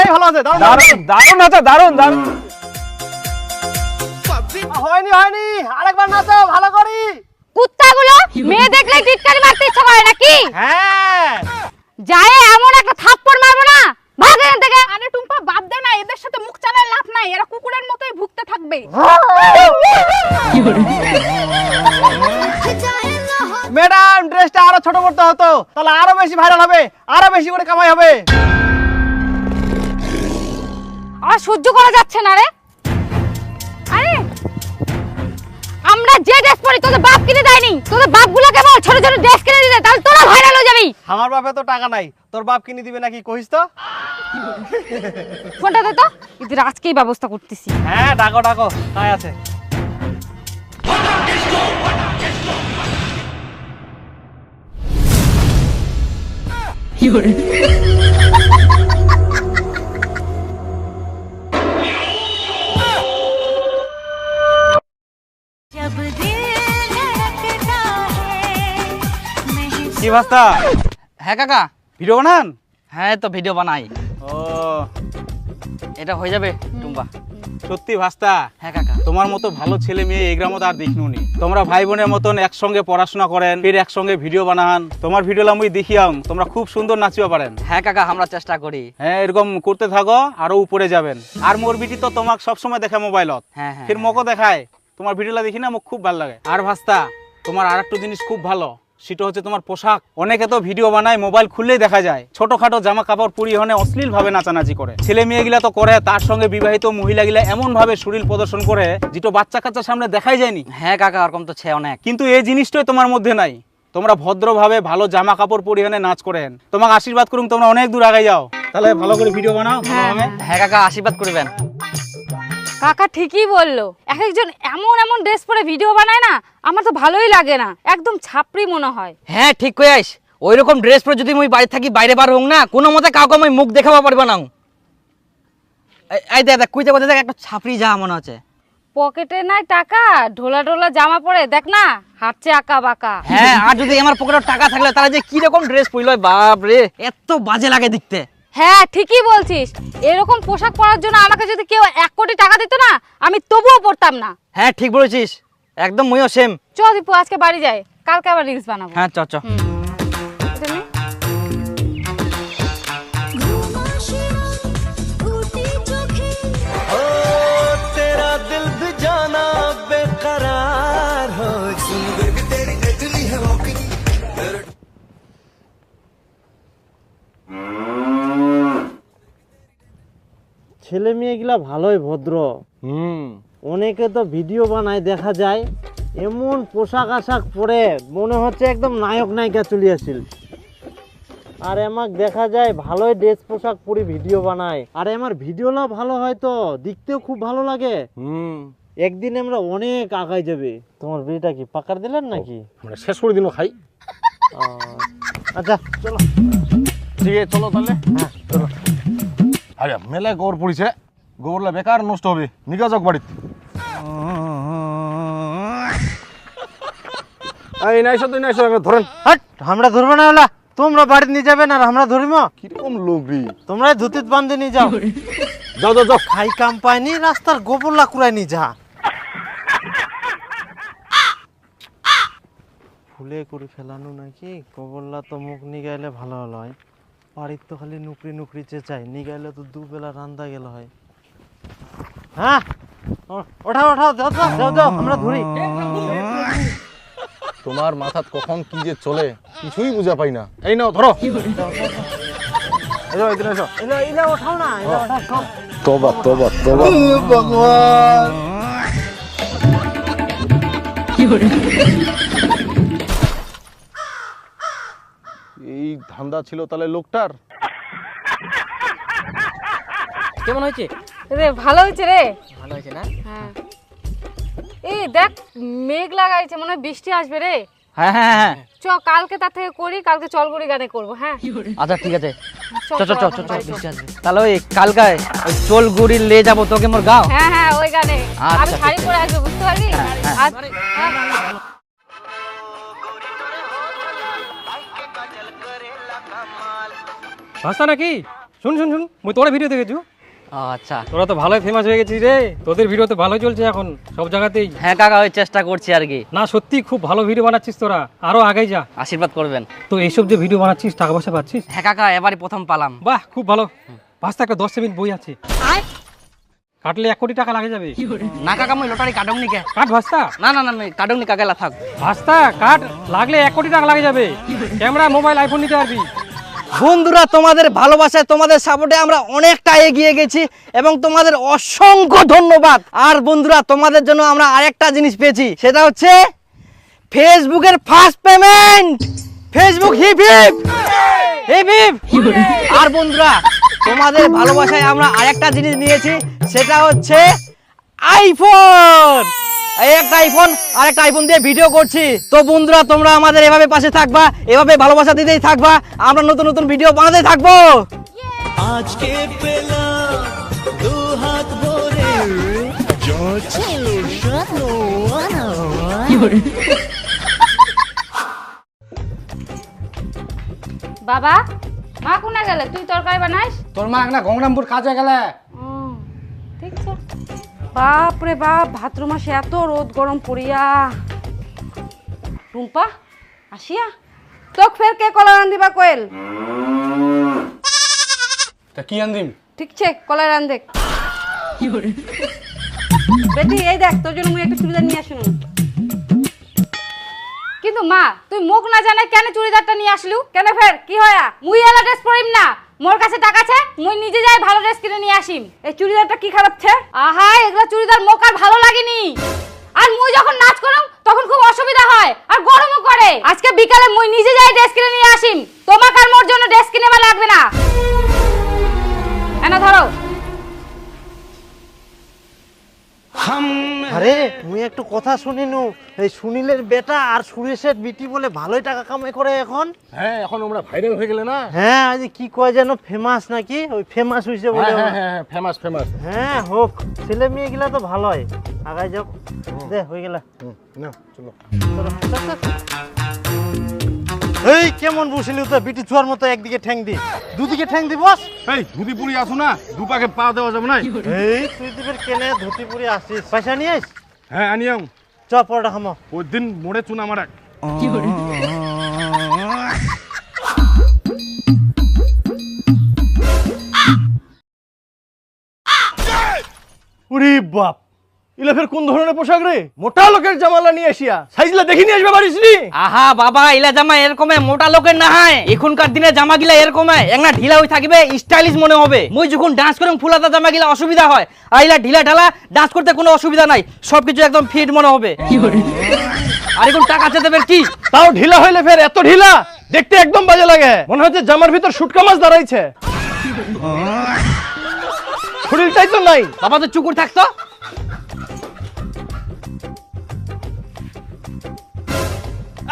সেই ভালো আছে। দারুণ দারুণ আছে, দারুণ দারুণ। হয়নি হয়নি, আরেকবার নাচো ভালো করি। কুত্তাগুলো মেয়ে দেখলে টিটকারি মারতে ইচ্ছা করে নাকি? হ্যাঁ যায় এমন একটা থাপ্পড় মারবো না, ভাগ এখান থেকে। আরে টুম্পা বাদ দে না, এদের সাথে মুখ চালায় লাভ নাই, এরা কুকুরের মতোই ভুগতে থাকবে। ম্যাডাম ড্রেসটা আরো ছোট করতে হতো, তাহলে আরো বেশি ভাইরাল হবে, আরো বেশি করে কামাই হবে। আর সহ্য করা যাচ্ছে না রে। আরে আমরা যে ড্রেস পরি তোদের বাপ কিনে দেয়নি, তোদের বাপগুলো কেমন ছোট ছোট ড্রেস কিনে দিলে, তাহলে তোরা ভাইরাল হয়ে যাবি। আমার বাপে তো টাকা নাই, তোর বাপ কিনে দিবে নাকি কইস তো? ফোনটা দে তো, এদের আজকেই ব্যবস্থা করতেছি। হ্যাঁ ডাকো ডাকো, তাই আছে। কি ভাস্তা? হ্যাঁ কাকা। ভিডিও বানান? হ্যাঁ তো ভিডিও বানাই। ও এটা হয়ে যাবে টুম্পা? সত্যি ভাস্তা, হ্যাঁ কাকা। তোমার মতো ভালো ছেলে মেয়ে এই গ্রামে আর দেখিনুনি। তোমরা ভাই বোনের মতন একসঙ্গে পড়াশোনা করেন, ফির একসঙ্গে ভিডিও বানান। তোমার ভিডিও আমি দেখিয়াম, তোমরা খুব সুন্দর নাচিও পারেন। হ্যাঁ কাকা, আমরা চেষ্টা করি। হ্যাঁ এরকম করতে থাকো, আরো উপরে যাবেন। আর মোর বিটি তো তোমাকে সবসময় দেখে মোবাইলত, হ্যাঁ হ্যাঁ। ফির মকো দেখায়। তোমার ভিডিওটা দেখি না, মোক খুব ভালো লাগে। আর ভাস্তা, তোমার আর একটা জিনিস খুব ভালো, সেটা হচ্ছে তোমার পোশাক। অনেকে তো ভিডিও বানায়, মোবাইল খুললেই দেখা যায় ছোটখাটো জামা কাপড় পরিহনে অশ্লীল ভাবে নাচানাচি করে। ছেলে মেয়ে গিলা তো করে, তার সঙ্গে বিবাহিত মহিলা গিলা এমন ভাবে শরীর প্রদর্শন করে যেটা বাচ্চা কাচ্চার সামনে দেখাই যায়নি। হ্যাঁ কাকা, ওরকম তো ছে অনেক। কিন্তু এই জিনিসটাই তোমার মধ্যে নাই। তোমরা ভদ্রভাবে ভালো জামা কাপড় পরিহনে নাচ করেন। তোমাকে আশীর্বাদ করুন, তোমরা অনেক দূর আগে যাও। তাহলে ভালো করে ভিডিও বানাও ভালোভাবে। হ্যাঁ কাকা, আশীর্বাদ করবেন। কাকা ঠিকই বললো, এক একজন এমন এমন ড্রেস পরে ভিডিও বানায় না, আমার তো ভালোই লাগে না, একদম ছাপড়ি মনে হয়। হ্যাঁ ঠিক কই আইস, ওই রকম ড্রেস পরে যদি মুই বাড়ি থাকি, বাইরে বার হোক না, কোনো মতে কাউকে আমি মুখ দেখাবা পারবা না। এই দেখ দেখ, কুইতে কোথায় দেখ, একটা ছাপড়ি যা মনে হচ্ছে। পকেটে নাই টাকা, ঢোলা ঢোলা জামা পরে দেখ না, হাঁটছে আঁকা বাঁকা। হ্যাঁ, আর যদি আমার পকেটে টাকা থাকলে তাহলে যে কি রকম ড্রেস পরল, বাপ রে, এত বাজে লাগে দেখতে। হ্যাঁ ঠিকই বলছিস, এরকম পোশাক পরার জন্য আমাকে যদি কেউ 1 কোটি টাকা দিত না, আমি তবুও পরতাম না। হ্যাঁ ঠিক বলেছিস, একদম মুইও সেম। চ দীপু, আজকে বাড়ি যাই, কালকে আবার রিলস বানাবো। হ্যাঁ চ চ। ছেলে মেয়েগুলা ভালোই ভদ্র। অনেকে তো ভিডিও বানায়, দেখা যায় এমন পোশাক আশাক পরে মনে হচ্ছে একদম নায়ক নায়িকা চলে আসিল। আর আমাক দেখা যায় ভালোই ড্রেস পোশাক পরে ভিডিও বানায়, আর আমার ভিডিওটা ভালো হয় তো দেখতেও খুব ভালো লাগে। একদিন আমরা অনেক আগাই যাবে। তোমার বিয়েটা কি পাকার দিলেন নাকি? আমরা শেষ করে দিনও খাই। আচ্ছা চলো, ঠিক আছে চলো তাহলে। হ্যাঁ চলো। আরে মেলায় গোবর পড়িছে, গোবরলা বেকার নষ্ট হবে, নিগা যাক বাড়িতে। এই নাইছো তুই নাইছো, ধরেন। হাট, আমরা ধরবো না, ওলা তোমরা বাড়ি নিয়ে যাবেন আর আমরা ধরিম। কিরকম লোক রে, তোমরা ধুতিত বান্ধে নিয়ে যাও। যাও যাও যাও। খাই কাম পায়নি, রাস্তার গোবরলা কুড়াই নি যা। ফুলে করে ফেলানো নাকি গোবরলা, তো মুখ নিগাইলে ভালো হলো হয়। বাড়ির তো খালি নুকরি নুকরি চেঁচাই, নিগাইলে তো দুবেলা রান্দা গেল হয়। হ্যাঁ ওঠাও ওঠাও, যাও যাও যাও যাও, আমরা ধরি। তোমার মাথাত কখন কি যে চলে কিছুই বুঝা পাই না। এই নাও ধরো। এসো এদিকে এসো। এলা ওঠাও না, এলা ওঠাও সব। তোবা তোবা তোবা। ভগবান, এই ধান্দা ছিল তাহলে লোকটার। কেমন হয়েছে? রে ভালো হয়েছে রে। ভালো হয়েছে না? হ্যাঁ এই দেখ, মেঘ লাগাইছে, মনে হয় বৃষ্টি আসবে রে। হ্যাঁ হ্যাঁ হ্যাঁ। চ কালকে তার থেকে করি, কালকে চলগুড়ি গানে করবো। হ্যাঁ আচ্ছা ঠিক আছে, চ চ চ চ চ চ। বাড়ি চ। বৃষ্টি আসবে। তাহলে ওই কালকায় ওই চোল গুড়ি লে যাবো তোকে মোর গাঁও। হ্যাঁ হ্যাঁ ওই গানে। আচ্ছা, আমি শাড়ি পরে আসবো, বুঝতে পারলি? হ্যাঁ। ভাস্তা নাকি? শুন শুন শুন মুই তোরা ভিডিও দেখেছু। আচ্ছা তোরা তো ভালোই ফেমাস হয়ে গেছিস রে, তোদের ভিডিও তো ভালো চলছে এখন সব জায়গাতেই। হ্যাঁ কাকা ওই চেষ্টা করছি আর কি। না সত্যি খুব ভালো ভিডিও বানাচ্ছিস তোরা, আরো আগে যা। আশীর্বাদ করবেন। তো এইসব যে ভিডিও বানাচ্ছিস টাকা পয়সা পাচ্ছিস? হ্যাঁ কাকা এবারই প্রথম পালাম। বাহ খুব ভালো। পাঁচটা একটা 10 সেকেন্ড বই আছে, কাটলে 1 কোটি টাকা লাগে যাবে। না কাকা মুই লটারি কাটুনি কে। কাট ভাস্তা। না না না কাটুনি কাকালা থাক। ভাস্তা কাট, লাগলে 1 কোটি টাকা লাগে যাবে। ক্যামেরা মোবাইল আইফোন নিতে পারবি। বন্ধুরা তোমাদের ভালোবাসায় তোমাদের সাপোর্টে আমরা অনেকটা এগিয়ে গেছি এবং তোমাদের অসংখ্য ধন্যবাদ। আর বন্ধুরা তোমাদের জন্য আমরা আরেকটা জিনিস পেয়েছি, সেটা হচ্ছে ফেসবুকের first payment. Facebook hip hip hip hip. আর বন্ধুরা তোমাদের ভালোবাসায় আমরা আরেকটা জিনিস নিয়েছি, সেটা হচ্ছে আইফোন। একটা আইফোন আর একটা আইফোন দিয়ে ভিডিও করছি। তো বন্ধুরা তোমরা আমাদের এভাবে পাশে থাকবা, এভাবে ভালোবাসা দিতেই থাকবা, আমরা নতুন নতুন ভিডিও বানাতে থাকবো। আজকে পেলাম 2 হাত ভরে বাবা মা কোনা গেলে, তুই তরকারি বানাইস? তোর মা না গঙ্গারামপুর কাজে গেলে। ঠিক আছে। বাপ রে বাপ, ভাদ্র মাসে এত রোদ গরম পড়িয়া। রুম্পা আসিয়া তোক ফের কে কলা রান্ধিবা কইল? তা কি আনদিম? ঠিক আছে কলা রান্ধে। বেটি এই দেখ তোর জন্য মুই একটা চুড়িদার নিয়ে আসুন। কিন্তু মা তুই মুখ না জানে কেন চুড়িদারটা নিয়ে আসলু? কেন ফের কি হয়া? মুই এলা ড্রেস পরিম না, মোর কাছে টাকা আছে, মুই নিজে যাই ভালো ড্রেস কিনে নিয়ে আসিম। এই চুড়িদারটা কি খারাপ ছে? আহা এগুলা চুড়িদার মোক আর ভালো লাগেনি। আর মুই যখন নাচ করম তখন খুব অসুবিধা হয় আর গরমও করে। আজকে বিকালে মুই নিজে যাই ড্রেস কিনে নিয়ে আসিম, তোমাকে আর মোর জন্য ড্রেস কিনে লাগবে না। এনা ধরো। আরে মুই একটু কথা শুনিনু, এই সুনীলের বেটা আর সুরেশের বিটি বলে ভালোই টাকা কামাই করে এখন। হ্যাঁ এখন আমরা ভাইরাল হয়ে গেলে না। হ্যাঁ আজ কি কয় যেন ফেমাস নাকি, ওই ফেমাস হইছে বলে। হ্যাঁ হ্যাঁ ফেমাস ফেমাস। হ্যাঁ হোক, ছেলে মেয়ে গুলা তো ভালোই, আগাই যাও। দে হয়ে গেল। না চলো। এই কেমন বসিলি তো বিটি চুয়ার মতো, একদিকে ঠ্যাং দি, দুদিকে ঠ্যাং দি বস। এই ধুতি পুরি আসো না, দুপাকে পা দেওয়া যাবে না। এই তুই দিবের কেনে ধুতি পুরি আসিস, পয়সা নিয়ে আইস। হ্যাঁ আনিয়াম। চ পরোটা খামো। ওই দিন মোড়ে চুনা মারা। উরি বাপ, ইলা ফের কোন ধরনের পোশাক রে? মোটা লোকের জামালা নিয়ে আসিয়া সাইজলা দেখি নিয়ে আসবে পারিস নি? আহা বাবা ইলা জামা এরকম মোটা লোকের না হয়, এখনকার দিনে জামা গিলা এরকম একনা ঢিলা হয়ে থাকবে, স্টাইলিশ মনে হবে। মুই যখন ডান্স করম ফুলাতা জামা গিলা অসুবিধা হয়, আর ইলা ঢিলা ঢালা ডান্স করতে কোনো অসুবিধা নাই, সবকিছু একদম ফিট মনে হবে। আর এখন টাকা চেতে দেবে কি? তাও ঢিলা হইলে ফের এত ঢিলা দেখতে একদম বাজে লাগে, মনে হচ্ছে জামার ভিতর শুটকা মাছ দাঁড়াইছে। শরীরটাই তো নাই। বাবা তো চুকুর থাকতো।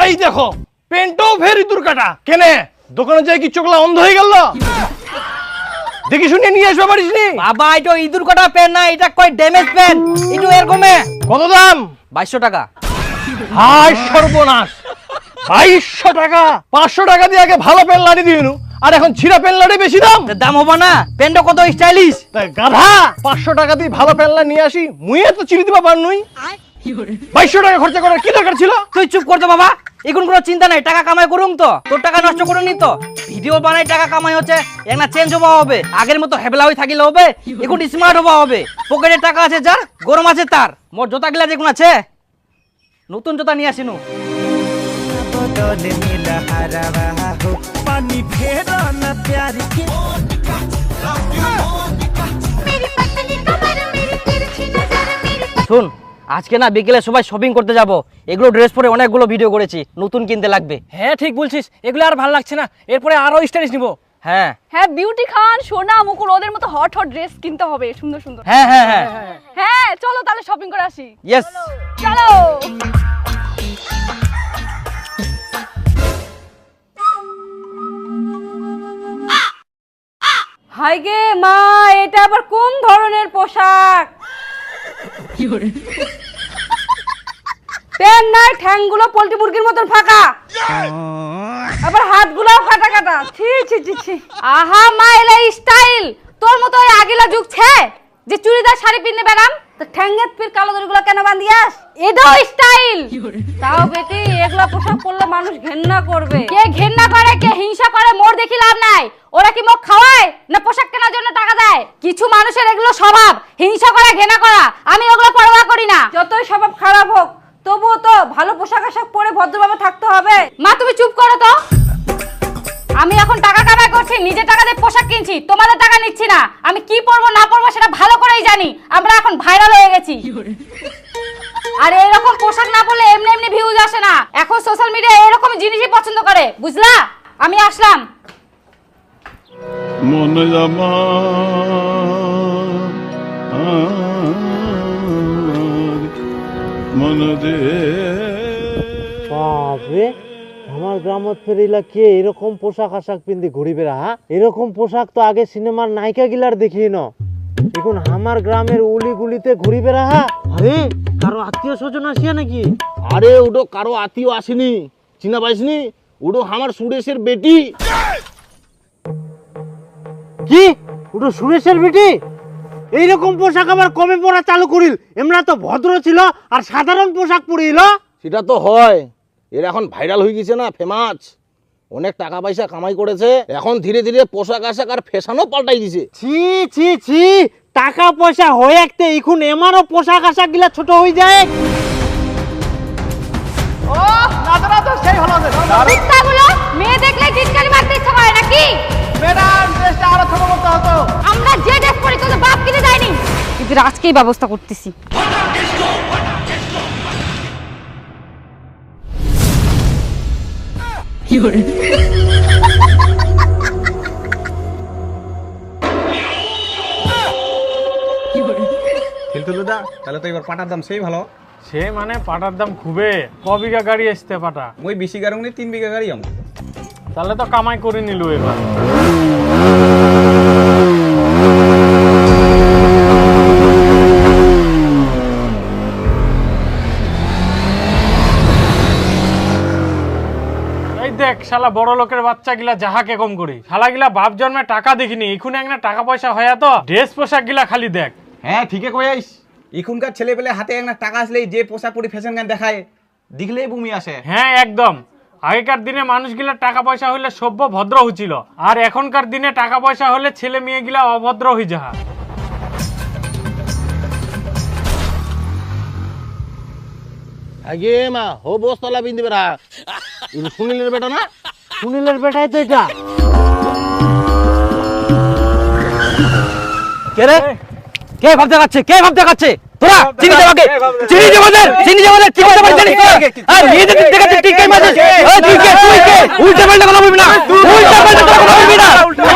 এই দেখো পেন্টও ভেরি দুর্কাটা। কেনে দোকানে যাই কি চোখলা অন্ধ হয়ে গেল? দেখি শুনে নিয়ে আসবে পারিস নি? বাবা এটা ইঁদুর কাটা পেন না, এটা কয় ড্যামেজ পেন। এটা এরকম কত দাম? 2200 টাকা। হায় সর্বনাশ, 2200 টাকা! 500 টাকা দিয়ে আগে ভালো পেন লাড়ি দিইনু, আর এখন ছিঁড়া পেন লাড়ি বেশি দাম। দাম হবে না, পেনটা কত স্টাইলিশ। তাই গাধা 500 টাকা দিয়ে ভালো পেন লাড়ি নিয়ে আসি, মুই তো চিনি দিবা পার নই। 2200 টাকা খরচা করার কি দরকার ছিল? তুই চুপ করতো বাবা, এখন কোনো চিন্তা নাই, টাকা কামাই করুম তো, তোর টাকা নষ্ট করুন নি তো। ভিডিও বানাই টাকা কামাই হচ্ছে, একটা চেঞ্জ হওয়া হবে, আগের মতো হেবলা হয়ে থাকিলে হবে, এখন স্মার্ট হওয়া হবে। পকেটে টাকা আছে যার, গরম আছে তার। মোর জোতা গিলা দেখুন আছে, নতুন জোতা নিয়ে আসিনু। पानी फेरा ना प्यार के। শুন আজকে না বিকেলে সবাই শপিং করতে যাব, এগুলো ড্রেস পরে অনেকগুলো ভিডিও করেছি, নতুন কিনতে লাগবে। হ্যাঁ ঠিক বলছিস, এগুলো আর ভালো লাগছে না, এরপরে আরো স্টাইলিশ নিব। হ্যাঁ হ্যাঁ বিউটি খান সোনা মুকুল ওদের মতো হট হট ড্রেস কিনতে হবে, সুন্দর সুন্দর। হ্যাঁ হ্যাঁ হ্যাঁ হ্যাঁ চলো তাহলে শপিং করে আসি। ইয়েস। চলো। হাই গে মা, এটা আবার কোন ধরনের পোশাক? পেন নাই, ঠ্যাংগুলো পোল্ট্রি মুরগির মতন ফাঁকা, আবার হাতগুলোও কাটা কাটা। ছি ছি ছি ছি। আহা মা, এলা স্টাইল। তোর মতো ওই আগিলা যুগ ছে যে চুড়িদার শাড়ি পিনে বেড়াম, তো ঠ্যাঙ্গের পির কালো দড়িগুলো কেন বান্ধিয়াস? এটাও স্টাইল। তাও বেটি, এগুলা পোশাক পরলে মানুষ ঘেন্না করবে। কে ঘেন্না করে, কে হিংসা করে, মোর দেখি লাভ নাই। ওরা কি মুখ খাওয়ায় না পোশাক কেনার জন্য টাকা দেয়? কিছু মানুষের এগুলো স্বভাব, হিংসা করা, ঘেন্না করা। আমি ওগুলো পরোয়া করি না। যতই স্বভাব খারাপ হোক, তবুও তো ভালো পোশাক আশাক পরে ভদ্রভাবে থাকতে হবে। মা তুমি চুপ করো তো। আমি এখন টাকা কামাই করছি, নিজে টাকা দিয়ে পোশাক কিনছি, তোমাদের টাকা নিচ্ছি না। আমি কি পরবো না পরবো সেটা ভালো করেই জানি। আমরা এখন ভাইরাল হয়ে গেছি। আর এরকম পোশাক না পরলে এমনি এমনি ভিউজ আসে না। এখন সোশ্যাল মিডিয়া এরকম জিনিসই পছন্দ করে, বুঝলা? আমি আসলাম। মনে জামা মনে দে বাপরে, আমার গ্রামত ফেরিলা কে এরকম পোশাক আশাক পিন্দি ঘুরি বেড়া? হ্যাঁ, এরকম পোশাক তো আগে সিনেমার নায়িকা গিলার দেখি ন, এখন আমার গ্রামের উলি গুলিতে ঘুরি বেড়া। হ্যাঁ, আরে কারো আত্মীয় স্বজন আসিয়া নাকি? আরে ওটো কারো আত্মীয় আসেনি, চিনা পাইসনি? ওটো আমার সুরেশের বেটি। কি ওটা সুরেশের বেটি? এইরকম পোশাক আবার কমে পরা চালু করিল? এমরা তো ভদ্র ছিল আর সাধারণ পোশাক পরিল। সেটা তো হয়, এর এখন ভাইরাল হয়ে গেছে না, ফেমাস, অনেক টাকা পয়সা কামাই করেছে, এখন ধীরে ধীরে পোশাক আশাক আর ফ্যাশনও পাল্টাই দিছে। ছি ছি ছি, টাকা পয়সা হয়ে একতে এখন এমারও পোশাক আশাক গিলা ছোট হয়ে যায়। কুত্তাগুলো মেয়ে দেখলে টিটকারি মারতে ইচ্ছা করে নাকি? ম্যাডাম, ড্রেসটা আরো ছোট করতে হতো। আমরা যে ড্রেস পরি তোদের বাপ কিনে দেয়নি, কিন্তু আজকেই ব্যবস্থা করতেছি। কিন্তু দাদা, তাহলে তো এবার পাটার দাম সেই ভালো। সে মানে পাটার দাম খুবে। ক বিঘা গাড়ি আসতে পাটা? ওই 20 গাড়ি 3 বিঘা গাড়ি আম। তাহলে তো কামাই করে নিল এবার। এই দেখ শালা বড় লোকের বাচ্চা গিলা যাহাকে কম করি, শালা গিলা বাপ জন্মে টাকা দেখিনি, এখন একটা টাকা পয়সা হয়া তো ড্রেস পোশাক গিলা খালি দেখ। হ্যাঁ ঠিকই কইস। এখনকার ছেলে পেলে হাতে একটা টাকা আসলেই যে পোশাক পরে ফ্যাশন গান দেখায়, দেখলেই বমি আসে। হ্যাঁ একদম। আগেকার দিনে মানুষগুলা টাকা পয়সা হইলে সভ্য ভদ্র হচ্ছিল, আর এখনকার দিনে টাকা পয়সা হলে ছেলে মেয়ে গিলা অভদ্র হয়ে যাহা। আগে মা হো বস্তলা বিন্দি বেড়া, সুনীলের বেটা না? সুনীলের বেটাই তো এটা। কে রে? কে ভাব দেখাচ্ছে? কে ভাব দেখাচ্ছে? তোরা চিনি দেবাকে, চিনি দেবাদের, চিনি দেবাদের কি করতে পারিস জানিস? আর নিজে দেখাচ্ছে ঠিক কাই মাঝে। ও তুই কে? তুই কে? উল্টা পাল্টা কথা বলবি না, উল্টা পাল্টা কথা বলবি না।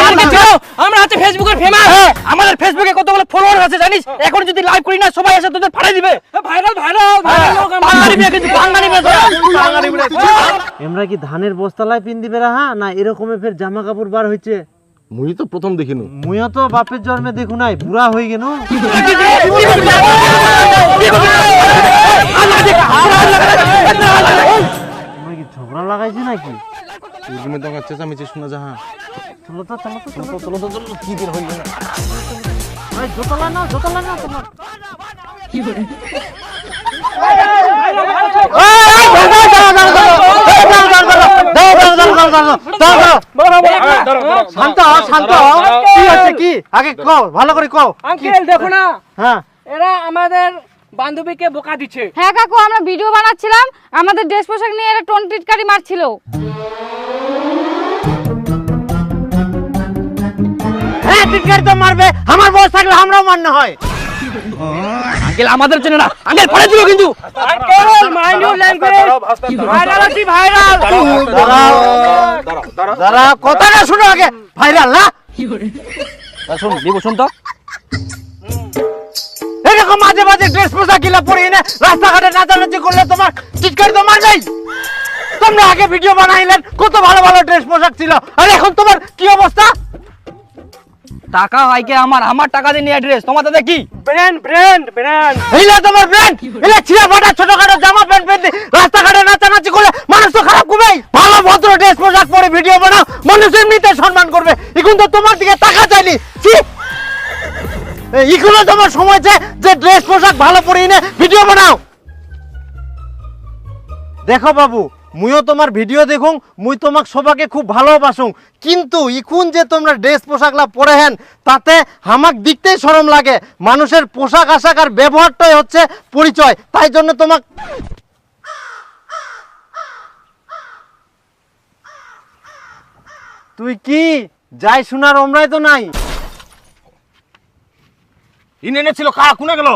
আমাকে চাও, আমরা হচ্ছে ফেসবুকের ফেমাস। আমাদের ফেসবুকে কতগুলো ফলোয়ার আছে জানিস? এখন যদি লাইভ করি না সবাই এসে তোদের ফাড়াই দিবে। ভাইরাল ভাইরাল ভাইরাল লোক বাঙালি মেয়ে, কিন্তু বাঙালি মেয়ে তোরা বাঙালি মেয়ে। এমরা কি ধানের বস্তালায় পিন্দি বেড়া? হ্যাঁ, না এরকমে ফের জামা কাপড় বার হইছে? মুই তো প্রথম দেখিনু। মুইও তো বাপের জন্মে দেখু নাই, বুড়া হয়ে গেল। ঝগড়া লাগাইছি নাকি? তুমি তো চেঁচামেচি শোনা যাহা। চলো তো চলো তো চলো চলো চলো, কি বের হইল না? জোতলা না জোতলা না তোমার কি করে? শান্ত শান্ত, কি হচ্ছে কি? আগে কও, ভালো করে কও। আঙ্কেল দেখো না, হ্যাঁ, এরা আমাদের বান্ধবীকে বোকা দিচ্ছে। হ্যাঁ কাকু, আমরা ভিডিও বানাচ্ছিলাম, আমাদের ড্রেস পোশাক নিয়ে এরা টোন টিটকারি মারছিল। হ্যাঁ টিটকারি তো মারবে, আমার বয়স থাকলে আমরাও মারতে হয়। আঙ্কেল আমাদের জন্য না, আঙ্কেল পড়ে দিও কিন্তু। Uncle mind your language, viral আছি ভাইরাল। দাঁড়া, কথাটা শুনো আগে। ভাইরাল না? শুন দিব, শুন তো। এরকম মাঝে মাঝে ড্রেস পোশাক গিলা পরে এনে রাস্তাঘাটে নাচানাচি করলে তোমার টিটকারি তো মারবেই। তোমরা আগে ভিডিও বানাইলেন, কত ভালো ভালো ড্রেস পোশাক ছিল, আর এখন তোমার কি অবস্থা? টাকা হয় কি আমার আমার টাকা দিয়ে নিয়ে ড্রেস তোমার দাদা কি ব্র্যান্ড ব্র্যান্ড ব্র্যান্ড এইলা তোমার ব্র্যান্ড এলা ছিঁড়া ফাটা ছোটখাটো জামা প্যান্ট পরে রাস্তাঘাটে নাচানাচি করে মানুষ তো খারাপ করবেই ভালো ভদ্র ড্রেস পোশাক পরে ভিডিও বানাও মানুষ এমনিতে সম্মান করবে এখন তো তোমার দিকে টাকা চাইনি কি এখনো তোমার সময় যে ড্রেস পোশাক ভালো পরে এনে ভিডিও বানাও দেখো বাবু মুইও তোমার ভিডিও দেখুন মুই তোমাক সবাকে খুব ভালোবাসুং কিন্তু এখন যে তোমরা ড্রেস পোশাকলা পরে হেন তাতে আমাক দেখতেই শরম লাগে মানুষের পোশাক আশাক আর ব্যবহারটাই হচ্ছে পরিচয় তাই জন্য তোমাক তুই কি যাই শোনার ওমরাই তো নাই ইনে ছিল কা কোনে গেল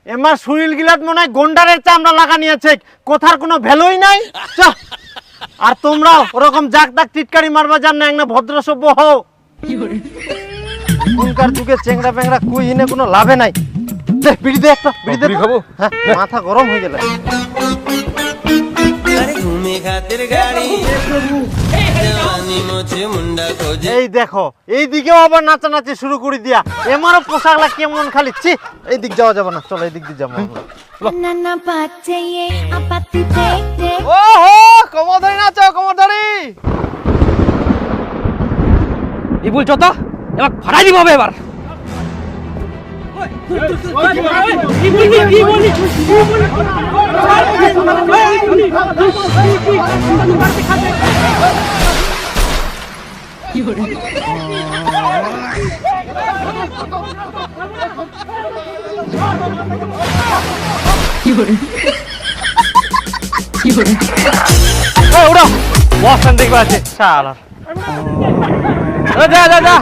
এমার শরীর গিলাত মনে হয় গন্ডারের চামড়া লাগা নিয়েছে কথার কোনো ভ্যালুই নাই চা। আর তোমরা ওরকম জাক তাক টিটকারি মারবা জান না একটা ভদ্র সভ্য হও এখনকার যুগে চেংড়া পেংড়া কুই হিনে কোনো লাভে নাই দে বিড়ি দে একটা বিড়ি দে খাবো হ্যাঁ মাথা গরম হয়ে গেল এই দেখো এই দিকেও আবার নাচানাচি শুরু করে দিয়া এমারও পোশাকলা কেমন খালি ছি এই দিক যাওয়া যাবে না চলো এই দিক দিয়ে যাবো ওহো কমরদারি নাচো কমরদারি এই বলছো তো এবার ফাড়াই দিব হবে এবার ওরা বস দেখবা আছে শালা যা যা যা